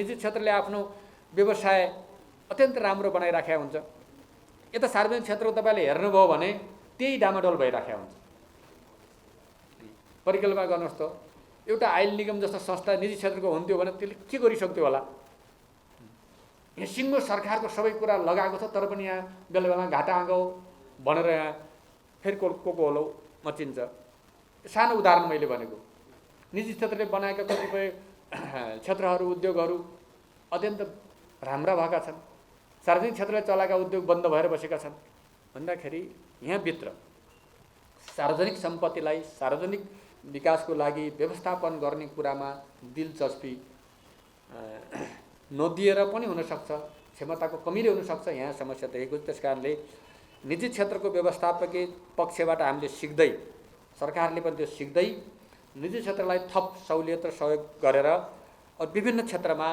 निजी क्षेत्रले आफ्नो व्यवसाय अत्यन्त राम्रो बनाइराखेको हुन्छ। यता सार्वजनिक क्षेत्रको तपाईँले हेर्नुभयो भने त्यही डामाडोल भइराखेको हुन्छ। परिकल्पना गर्नुहोस् त, एउटा आयल निगम जस्तो संस्था निजी क्षेत्रको हुन्थ्यो भने त्यसले के गरिसक्थ्यो होला। यहाँ सिङ्गो सरकारको सबै कुरा लगाएको छ, तर पनि यहाँ बेला बेला घाटा आगो भनेर यहाँ फेरि को होलो मचिन्छ। सानो उदाहरण मैले भनेको, निजी क्षेत्रले बनाएका कतिपय क्षेत्रहरू उद्योगहरू अत्यन्त राम्रा भएका छन्, सार्वजनिक क्षेत्रले चलाएका उद्योग बन्द भएर बसेका छन् भन्दाखेरि यहाँभित्र सार्वजनिक सम्पत्तिलाई सार्वजनिक विकासको लागि व्यवस्थापन गर्ने कुरामा दिलचस्पी नदिएर पनि हुनसक्छ, क्षमताको कमीले हुनसक्छ। यहाँ समस्या देखेको छ। त्यस कारणले निजी क्षेत्रको व्यवस्थापकीय पक्षबाट हामीले सिक्दै, सरकारले पनि त्यो सिक्दै निजी क्षेत्रलाई थप सहुलियत र सहयोग गरेर विभिन्न क्षेत्रमा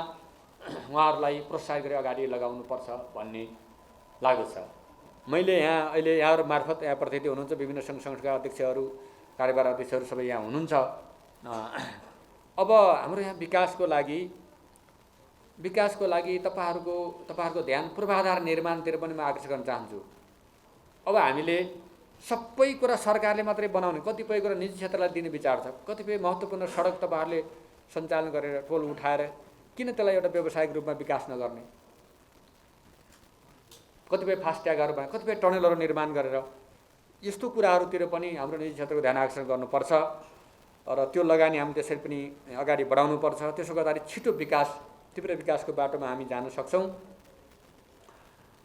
उहाँहरूलाई प्रोत्साहित गरी अगाडि लगाउनुपर्छ भन्ने लाग्दछ। मैले यहाँ अहिले यहाँहरू मार्फत यहाँ प्रतिनिधि हुनुहुन्छ, विभिन्न सङ्घ संस्थाका अध्यक्षहरू, कार्यवाहक अध्यक्षहरू सबै यहाँ हुनुहुन्छ। अब हाम्रो यहाँ विकासको लागि तपाईँहरूको ध्यान पूर्वाधार निर्माणतिर पनि म आकर्षित गर्न चाहन्छु। अब हामीले सबै कुरा सरकारले मात्रै बनाउने, कतिपय कुरा निजी क्षेत्रलाई दिने विचार छ। कतिपय महत्त्वपूर्ण सडक तपाईँहरूले सञ्चालन गरेर टोल उठाएर किन त्यसलाई एउटा व्यावसायिक रूपमा विकास नगर्ने? कतिपय फास्ट्यागहरू भए, कतिपय टनलहरू निर्माण गरेर यस्तो कुराहरूतिर पनि हाम्रो निजी क्षेत्रको ध्यान आकर्षण गर्नुपर्छ र त्यो लगानी हामी त्यसरी पनि अगाडि बढाउनुपर्छ। त्यसो गर्दाखेरि छिटो विकास, तीव्र विकासको बाटोमा हामी जान सक्छौँ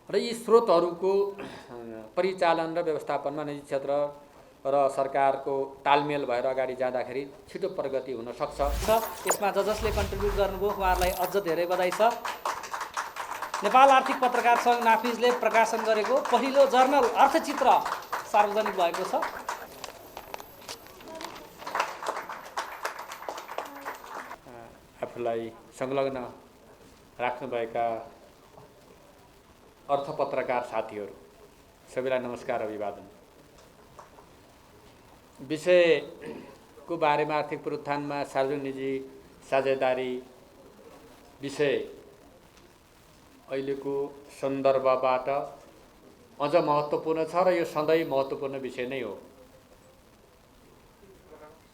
र यी स्रोतहरूको परिचालन र व्यवस्थापनमा निजी क्षेत्र र सरकारको तालमेल भएर अगाडि जाँदाखेरि छिटो प्रगति हुन सक्छ। यसमा जसले कन्ट्रिब्युट गर्नुभयो उहाँहरूलाई अझ धेरै बधाई छ। नेपाल आर्थिक पत्रकार सङ्घ नाफिजले प्रकाशन गरेको पहिलो जर्नल अर्थचित्र सार्वजनिक भएको छ। आफूलाई संलग्न राख्नुभएका अर्थपत्रकार साथीहरू सबैलाई नमस्कार, अभिवादन। विषयको बारेमा आर्थिक पुनरुत्थानमा सार्वजनिक निजी साझेदारी विषय अहिलेको सन्दर्भबाट अझ महत्त्वपूर्ण छ र यो सधैँ महत्त्वपूर्ण विषय नै हो।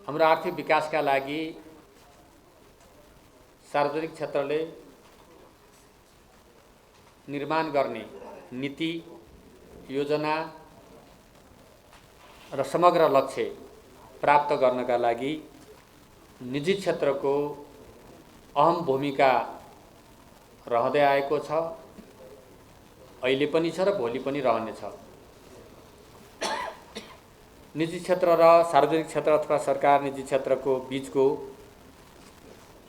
हाम्रो आर्थिक विकासका लागि सार्वजनिक क्षेत्रले निर्माण गर्ने नीति, योजना र समग्र लक्ष्य प्राप्त गर्नका लागि निजी क्षेत्रको अहम भूमिका रहँदै आएको छ, अहिले पनि छ र भोलि पनि रहनेछ। निजी क्षेत्र र सार्वजनिक क्षेत्र अथवा सरकार निजी क्षेत्रको बीचको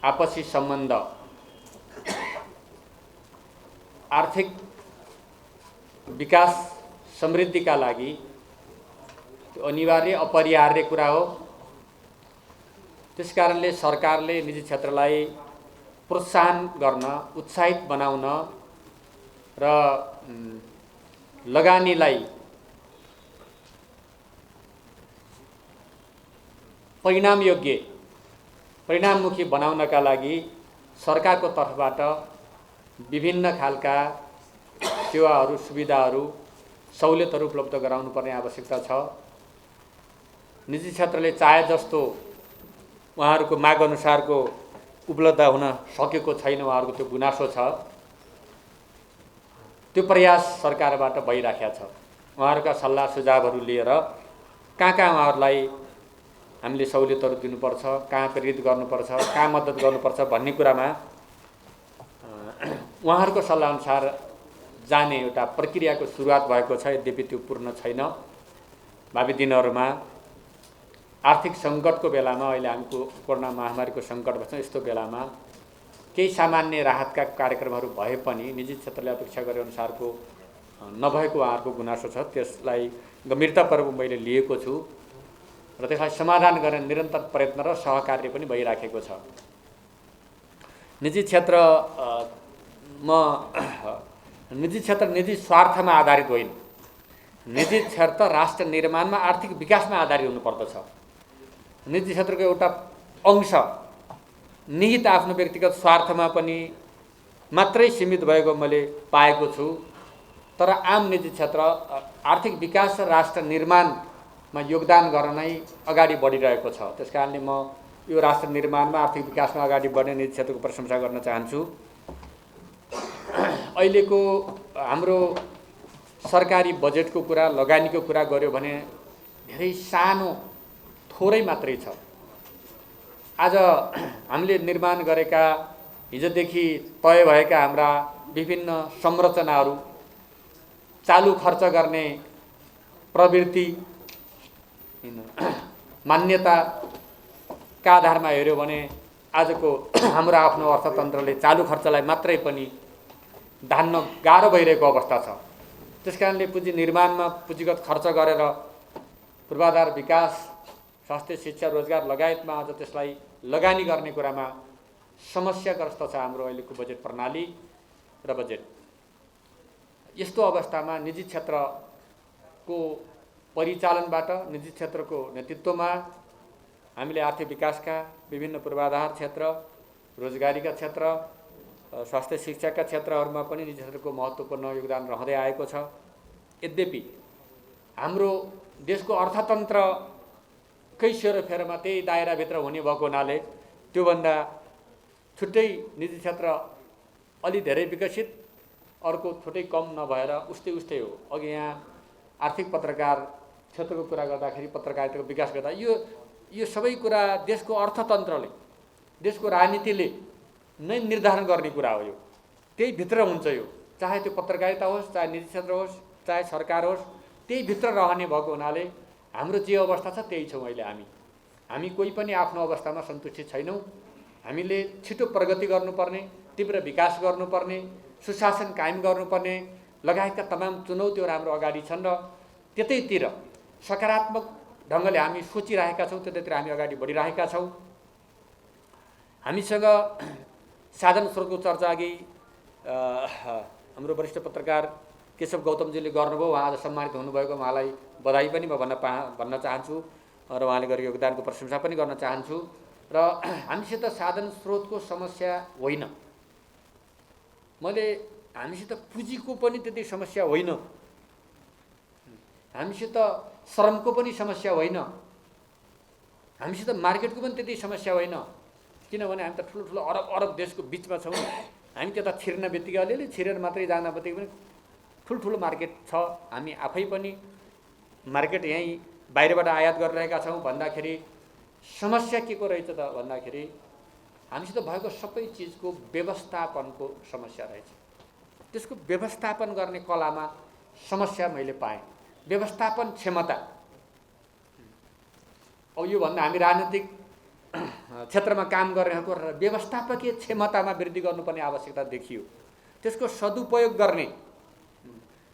आपसी सम्बन्ध आर्थिक विकास समृद्धिका लागि अनिवार्य अपरिहार्य कुरा हो। त्यसकारणले सरकारले निजी क्षेत्रलाई प्रोत्साहन गर्न, उत्साहित बनाउन र लगानीलाई परिणाममुखी बनाउनका लागि सरकारको तर्फबाट विभिन्न खालका सेवाहरू, सुविधाहरू, सहुलियतहरू उपलब्ध गराउनुपर्ने आवश्यकता छ। निजी क्षेत्रले चाहे जस्तो उहाँहरूको माग अनुसारको उपलब्ध हुन सकेको छैन, उहाँहरूको त्यो गुनासो छ। त्यो प्रयास सरकारबाट भइराखेको छ। उहाँहरूका सल्लाह सुझावहरू लिएर कहाँ उहाँहरूलाई हामीले सहुलियतहरू दिनुपर्छ, कहाँ प्रेरित गर्नुपर्छ, कहाँ मद्दत गर्नुपर्छ भन्ने कुरामा उहाँहरूको सल्लाहअनुसार जाने एउटा प्रक्रियाको सुरुवात भएको छ। यद्यपि त्यो पूर्ण छैन। भावी दिनहरूमा आर्थिक सङ्कटको बेलामा, अहिले हामीको कोरोना महामारीको सङ्कट छ, यस्तो बेलामा केही सामान्य राहतका कार्यक्रमहरू भए पनि निजी क्षेत्रले अपेक्षा गरे अनुसारको नभएको उहाँहरूको गुनासो छ। त्यसलाई गम्भीरतापूर्वक मैले लिएको छु र त्यसलाई समाधान गर्ने निरन्तर प्रयत्न र सहकार्य पनि भइराखेको छ। निजी क्षेत्र निजी स्वार्थमा आधारित होइन। निजी क्षेत्र राष्ट्र निर्माणमा, आर्थिक विकासमा आधारित हुनुपर्दछ। निजी क्षेत्रको एउटा अंश निहित आफ्नो व्यक्तिगत स्वार्थमा पनि मात्रै सीमित भएको मैले पाएको छु। तर आम निजी क्षेत्र आर्थिक विकास र राष्ट्र निर्माणमा योगदान गर्न नै अगाडि बढिरहेको छ। त्यसकारणले म यो राष्ट्र निर्माणमा आर्थिक विकासमा अगाडि बढ्ने निजी क्षेत्रको प्रशंसा गर्न चाहन्छु। अहिलेको हाम्रो सरकारी बजेटको कुरा, लगानीको कुरा गर्यो भने धेरै सानो थोरै मात्रै छ। आज हामीले निर्माण गरेका हिजोदेखि तय भएका हाम्रा विभिन्न संरचनाहरू चालु खर्च गर्ने प्रवृत्ति मान्यताका आधारमा हेऱ्यो भने आजको हाम्रो आफ्नो अर्थतन्त्रले चालु खर्चलाई मात्रै पनि धान्न गाह्रो भइरहेको अवस्था छ। त्यसकारणले पुँजी निर्माणमा पुँजीगत खर्च गरेर पूर्वाधार विकास, स्वास्थ्य, शिक्षा, रोजगार लगायतमा अझ त्यसलाई लगानी गर्ने कुरामा समस्याग्रस्त छ हाम्रो अहिलेको बजेट प्रणाली र बजेट। यस्तो अवस्थामा निजी क्षेत्रको परिचालनबाट, निजी क्षेत्रको नेतृत्वमा हामीले आर्थिक विकासका विभिन्न पूर्वाधार क्षेत्र, रोजगारीका क्षेत्र, स्वास्थ्य शिक्षाका क्षेत्रहरूमा पनि निजी क्षेत्रको महत्त्वपूर्ण योगदान रहँदै आएको छ। यद्यपि हाम्रो देशको अर्थतन्त्रकै सेरोफेरोमा त्यही दायराभित्र हुने भएको हुनाले त्योभन्दा छुट्टै निजी क्षेत्र अलि धेरै विकसित, अर्को छुट्टै कम नभएर उस्तै उस्तै हो। अघि यहाँ आर्थिक पत्रकार क्षेत्रको कुरा गर्दाखेरि, पत्रकारिताको विकास गर्दा यो सबै कुरा देशको अर्थतन्त्रले, देशको राजनीतिले नै निर्धारण गर्ने कुरा हो। यो त्यही भित्र हुन्छ। यो चाहे त्यो पत्रकारिता होस्, चाहे निजी क्षेत्र होस्, चाहे सरकार होस्, त्यही भित्र रहने भएको हुनाले हाम्रो जे अवस्था छ त्यही छौँ अहिले हामी कोही पनि आफ्नो अवस्थामा सन्तुष्टि छैनौँ। हामीले छिटो प्रगति गर्नुपर्ने, तीव्र विकास गर्नुपर्ने, सुशासन कायम गर्नुपर्ने लगायतका तमाम चुनौतीहरू हाम्रो अगाडि छन् र त्यतैतिर सकारात्मक ढङ्गले हामी सोचिरहेका छौँ, त्यतैतिर हामी अगाडि बढिरहेका छौँ। हामीसँग साधन स्रोतको चर्चा अघि हाम्रो वरिष्ठ पत्रकार केशव गौतमजीले गर्नुभयो। उहाँ आज सम्मानित हुनुभएको, उहाँलाई बधाई पनि म भन्न चाहन्छु र उहाँले गरेको योगदानको प्रशंसा पनि गर्न चाहन्छु। र हामीसित साधन स्रोतको समस्या होइन, हामीसित पुँजीको पनि त्यति समस्या होइन, हामीसित श्रमको पनि समस्या होइन, हामीसित मार्केटको पनि त्यति समस्या होइन। किनभने हामी त ठुलो अरब देशको बिचमा छौँ। हामी त्यता छिर्न बित्तिकै अलिअलि छिरेर मात्रै जान बित्तिकै पनि ठुल्ठुलो मार्केट छ। हामी आफै पनि मार्केट यहीँ बाहिरबाट आयात गरिरहेका छौँ भन्दाखेरि समस्या के को रहेछ त भन्दाखेरि हामीसित भएको सबै चिजको व्यवस्थापनको समस्या रहेछ। त्यसको व्यवस्थापन गर्ने कलामा समस्या मैले पाएँ। व्यवस्थापन क्षमता, अब योभन्दा हामी राजनीतिक क्षेत्रमा काम गर्नेहरूको व्यवस्थापकीय क्षमतामा वृद्धि गर्नुपर्ने आवश्यकता देखियो। त्यसको सदुपयोग गर्ने,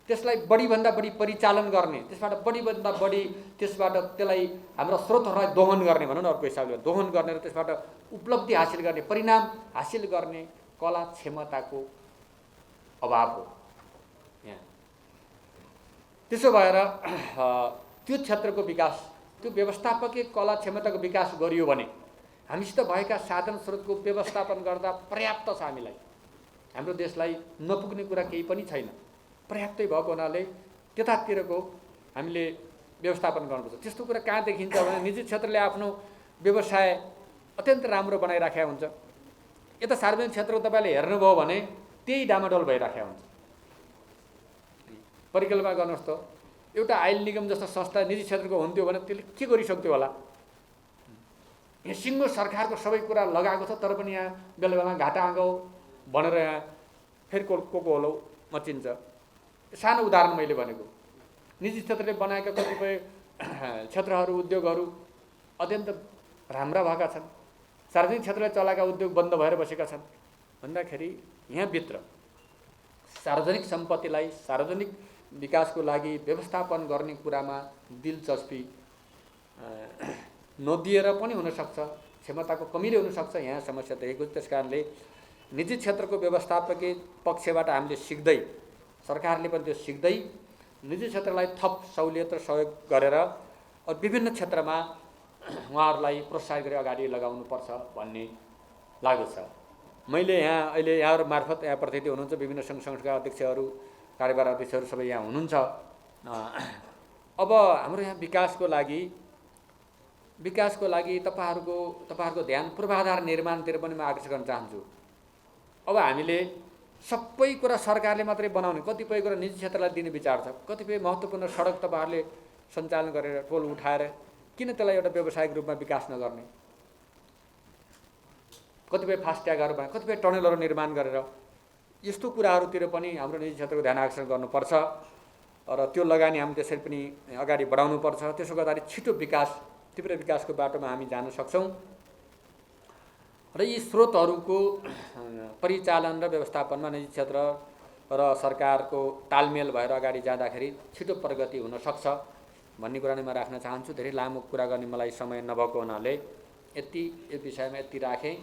त्यसलाई बढीभन्दा बढी परिचालन गर्ने, त्यसबाट बढीभन्दा बढी त्यसलाई हाम्रो स्रोतहरूलाई दोहन गर्ने, भनौँ न अर्को हिसाबले दोहन गर्ने र त्यसबाट उपलब्धि हासिल गर्ने, परिणाम हासिल गर्ने कला क्षमताको अभाव हो यहाँ। त्यसो भएर त्यो क्षेत्रको विकास, त्यो व्यवस्थापकीय कला क्षमताको विकास गरियो भने हामीसित भएका साधन स्रोतको व्यवस्थापन गर्दा पर्याप्त छ। हाम्रो देशलाई नपुग्ने कुरा केही पनि छैन। पर्याप्तै भएको हुनाले त्यतातिरको हामीले व्यवस्थापन गर्नुपर्छ। त्यस्तो कुरा कहाँ देखिन्छ भने निजी क्षेत्रले आफ्नो व्यवसाय अत्यन्त राम्रो बनाइराखेको हुन्छ। यता सार्वजनिक क्षेत्रको तपाईँले हेर्नुभयो भने त्यही डामाडोल भइराखेको हुन्छ। परिकल्पना गर्नुहोस् त, एउटा आयल निगम जस्तो संस्था निजी क्षेत्रको हुन्थ्यो भने त्यसले के गरिसक्थ्यो होला। यहाँ सिङ्गो सरकारको सबै कुरा लगाएको छ, तर पनि यहाँ बेला बेला घाटा आँगो भनेर यहाँ फेरि को होलो मचिन्छ। सानो उदाहरण मैले भनेको, निजी क्षेत्रले बनाएका कतिपय क्षेत्रहरू, उद्योगहरू अत्यन्त राम्रा भएका छन्। सार्वजनिक क्षेत्रले चलाएका उद्योग बन्द भएर बसेका छन् भन्दाखेरि यहाँभित्र सार्वजनिक सम्पत्तिलाई सार्वजनिक विकासको लागि व्यवस्थापन गर्ने कुरामा दिलचस्पी नदिएर पनि हुनसक्छ, क्षमताको कमीले हुनसक्छ। यहाँ समस्या देखेको। त्यस कारणले निजी क्षेत्रको व्यवस्थापकीय पक्षबाट हामीले सिक्दै, सरकारले पनि त्यो सिक्दै निजी क्षेत्रलाई थप सहुलियत र सहयोग गरेर विभिन्न क्षेत्रमा उहाँहरूलाई प्रोत्साहित गरी अगाडि लगाउनुपर्छ भन्ने लाग्दछ। मैले यहाँ अहिले यहाँहरू मार्फत यहाँ प्रतिनिधि हुनुहुन्छ, विभिन्न सङ्घ संस्थाका अध्यक्षहरू, कार्यभार अध्यक्षहरू सबै यहाँ हुनुहुन्छ। अब हाम्रो यहाँ विकासको लागि तपाईँहरूको ध्यान पूर्वाधार निर्माणतिर पनि म आकर्षित गर्न चाहन्छु। अब हामीले सबै कुरा सरकारले मात्रै बनाउने, कतिपय कुरा निजी क्षेत्रलाई दिने विचार छ। कतिपय महत्त्वपूर्ण सडक तपाईँहरूले सञ्चालन गरेर टोल उठाएर किन त्यसलाई एउटा व्यावसायिक रूपमा विकास नगर्ने? कतिपय फास्ट्यागहरू बनाए, कतिपय टनलहरू निर्माण गरेर यस्तो कुराहरूतिर पनि हाम्रो निजी क्षेत्रको ध्यान आकर्षण गर्नुपर्छ र त्यो लगानी हामी त्यसरी पनि अगाडि बढाउनुपर्छ। त्यसो गर्दाखेरि छिटो विकास, तीव्र विकासको बाटोमा हामी जान सक्छौँ र यी स्रोतहरूको परिचालन र व्यवस्थापनमा निजी क्षेत्र र सरकारको तालमेल भएर अगाडि जाँदाखेरि छिटो प्रगति हुन सक्छ भन्ने कुरा नै म राख्न चाहन्छु। धेरै लामो कुरा गर्ने मलाई समय नभएको हुनाले यो विषयमा यति राखेँ।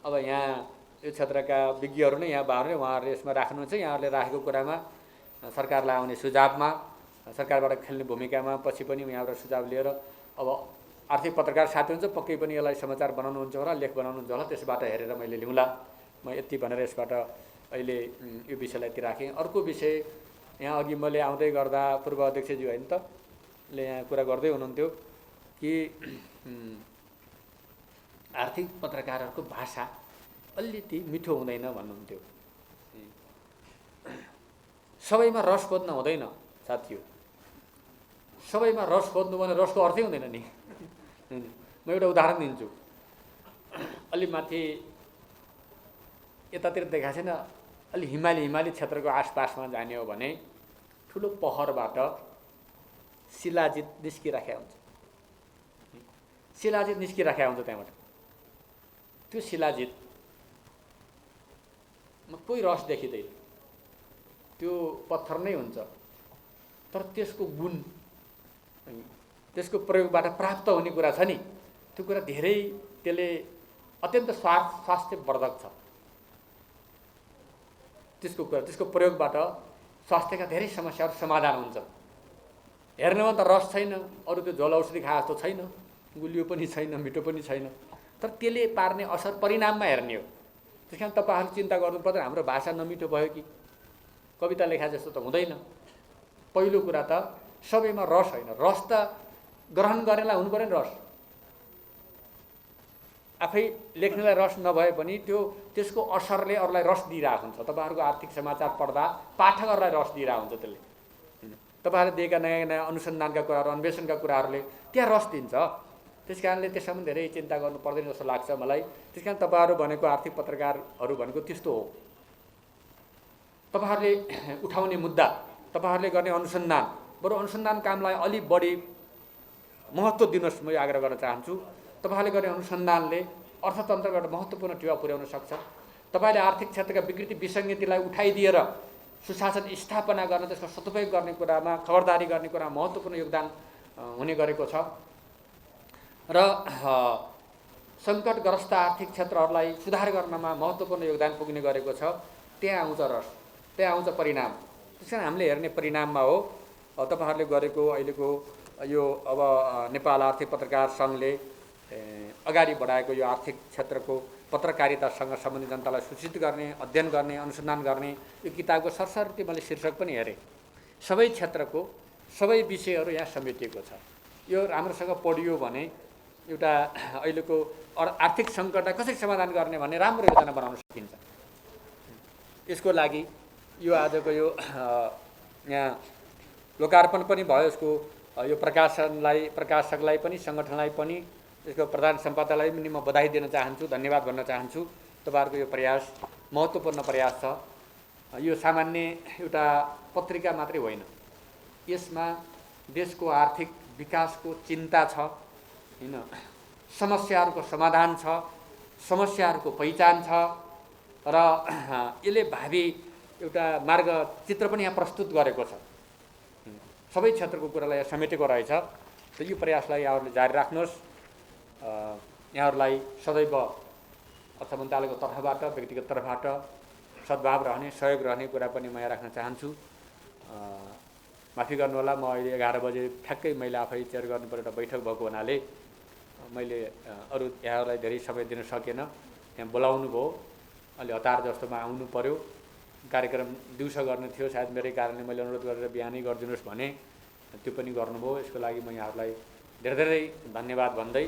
अब यहाँ यो क्षेत्रका विज्ञहरू नै यहाँ बाह्र उहाँहरूले यसमा राख्नुहुन्छ। यहाँहरूले राखेको कुरामा सरकारलाई आउने सुझावमा, सरकारबाट खेल्ने भूमिकामा पछि पनि यहाँबाट सुझाव लिएर अब आर्थिक पत्रकार साथी हुन्छ, पक्कै पनि यसलाई समाचार बनाउनुहुन्छ होला, लेख बनाउनुहुन्छ होला, त्यसबाट हेरेर मैले लिउँला। म यति भनेर यसबाट अहिले यो विषयलाई यति राखेँ। अर्को विषय यहाँ अघि मैले आउँदै गर्दा पूर्व अध्यक्षज्यू होइन त ले यहाँ कुरा गर्दै हुनुहुन्थ्यो कि आर्थिक पत्रकारहरूको भाषा अलिकति मिठो हुँदैन भन्नुहुन्थ्यो। सबैमा रस खोज्न हुँदैन साथी हो, सबैमा रस खोज्नु भने रसको अर्थै हुँदैन नि। म एउटा उदाहरण दिन्छु। अलि माथि यतातिर देखाएको छैन, अलि हिमाली क्षेत्रको आसपासमा जाने हो भने ठुलो पहरबाट शिलाजित निस्किराखेको हुन्छ। शिलाजित निस्किराखेको हुन्छ त्यहाँबाट। त्यो शिलाजितमा कोही रस देखिँदैन, त्यो पत्थर नै हुन्छ। तर त्यसको गुण, त्यसको प्रयोगबाट प्राप्त हुने कुरा छ नि, त्यो कुरा धेरै, त्यसले अत्यन्त स्वास्थ्यवर्धक छ। त्यसको कुरा, त्यसको प्रयोगबाट स्वास्थ्यका धेरै समस्याहरू समाधान हुन्छ। हेर्नमा त रस छैन, अरू त्यो झोल औषधि खाए जस्तो छैन, गुलियो पनि छैन, मिठो पनि छैन, तर त्यसले पार्ने असर परिणाममा हेर्ने हो। त्यस कारण तपाईँहरू चिन्ता गर्नु पर्दैन हाम्रो भाषा नमिठो भयो कि कविता लेखा जस्तो त हुँदैन। पहिलो कुरा त सबैमा रस होइन, रस त ग्रहण गर्नेलाई हुनु पऱ्यो नि। रस आफै लेख्नेलाई रस नभए पनि त्यसको असरले अरूलाई रस दिइरहेको हुन्छ। तपाईँहरूको आर्थिक समाचार पढ्दा पाठकहरूलाई रस दिइरहेको हुन्छ। त्यसले तपाईँहरूले दिएका नयाँ नयाँ अनुसन्धानका कुराहरू, अन्वेषणका कुराहरूले त्यहाँ रस दिन्छ। त्यस कारणले त्यसमा पनि धेरै चिन्ता गर्नु पर्दैन जस्तो लाग्छ मलाई। त्यस कारण तपाईँहरू भनेको आर्थिक पत्रकारहरू भनेको त्यस्तो हो। तपाईँहरूले उठाउने मुद्दा, तपाईँहरूले गर्ने अनुसन्धान, बरु अनुसन्धान कामलाई अलि बढी महत्त्व दिनुहोस्, म यो आग्रह गर्न चाहन्छु। तपाईँहरूले गर्ने अनुसन्धानले अर्थतन्त्रबाट महत्त्वपूर्ण टेवा पुर्याउन सक्छ। तपाईँले आर्थिक क्षेत्रका विकृति विसङ्गतिलाई उठाइदिएर सुशासन स्थापना गर्न, त्यसको सदुपयोग गर्ने कुरामा, खबरदारी गर्ने कुरामा महत्त्वपूर्ण योगदान हुने गरेको छ र सङ्कटग्रस्त आर्थिक क्षेत्रहरूलाई सुधार गर्नमा महत्त्वपूर्ण योगदान पुग्ने गरेको छ। त्यहाँ आउँछ रस, त्यहाँ आउँछ परिणाम। त्यस कारण हामीले हेर्ने परिणाममा हो। तपाईँहरूले गरेको अहिलेको यो अब नेपाल आर्थिक पत्रकार सङ्घले अगाडि बढाएको यो आर्थिक क्षेत्रको पत्रकारितासँग सम्बन्धित जनतालाई सूचित गर्ने, अध्ययन गर्ने, अनुसन्धान गर्ने यो किताबको सरसर्ती मैले शीर्षक पनि हेरेँ। सबै क्षेत्रको सबै विषयहरू यहाँ समेटिएको छ। यो राम्रोसँग पढियो भने एउटा अहिलेको आर्थिक सङ्कटलाई कसरी समाधान गर्ने भन्ने राम्रो योजना बनाउन सकिन्छ। यसको लागि यो आजको यो यहाँ लोकार्पण पनि भयो। यसको यो प्रकाशकलाई पनि, सङ्गठनलाई पनि, यसको प्रधान सम्पादकलाई पनि म बधाई दिन चाहन्छु, धन्यवाद भन्न चाहन्छु। तपाईँहरूको यो प्रयास महत्त्वपूर्ण प्रयास छ। यो सामान्य एउटा पत्रिका मात्रै होइन, यसमा देशको आर्थिक विकासको चिन्ता छ हैन, समस्याहरूको समाधान छ, समस्याहरूको पहिचान छ र यसले भावी एउटा मार्ग चित्र पनि यहाँ प्रस्तुत गरेको छ। सबै क्षेत्रको कुरालाई यहाँ समेटेको रहेछ। त यो प्रयासलाई यहाँहरूले जारी राख्नुहोस्। यहाँहरूलाई सदैव अर्थ मन्त्रालयको तर्फबाट, व्यक्तिगत तर्फबाट सद्भाव रहने, सहयोग रहने कुरा पनि म यहाँ राख्न चाहन्छु। माफी गर्नुहोला, म अहिले 11 बजे ठ्याक्कै मैले आफै चेयर गर्नुपर्ने एउटा बैठक भएको हुनाले मैले अरू यहाँहरूलाई धेरै समय दिन सकेन। यहाँ बोलाउनु भयो, अलि हतार जस्तोमा आउनु पर्यो। कार्यक्रम दिउँसो गर्ने थियो, सायद मेरै कारणले मैले अनुरोध गरेर बिहानै गरिदिनुहोस् भने त्यो पनि गर्नुभयो। यसको लागि म यहाँहरूलाई धेरै धेरै धन्यवाद भन्दै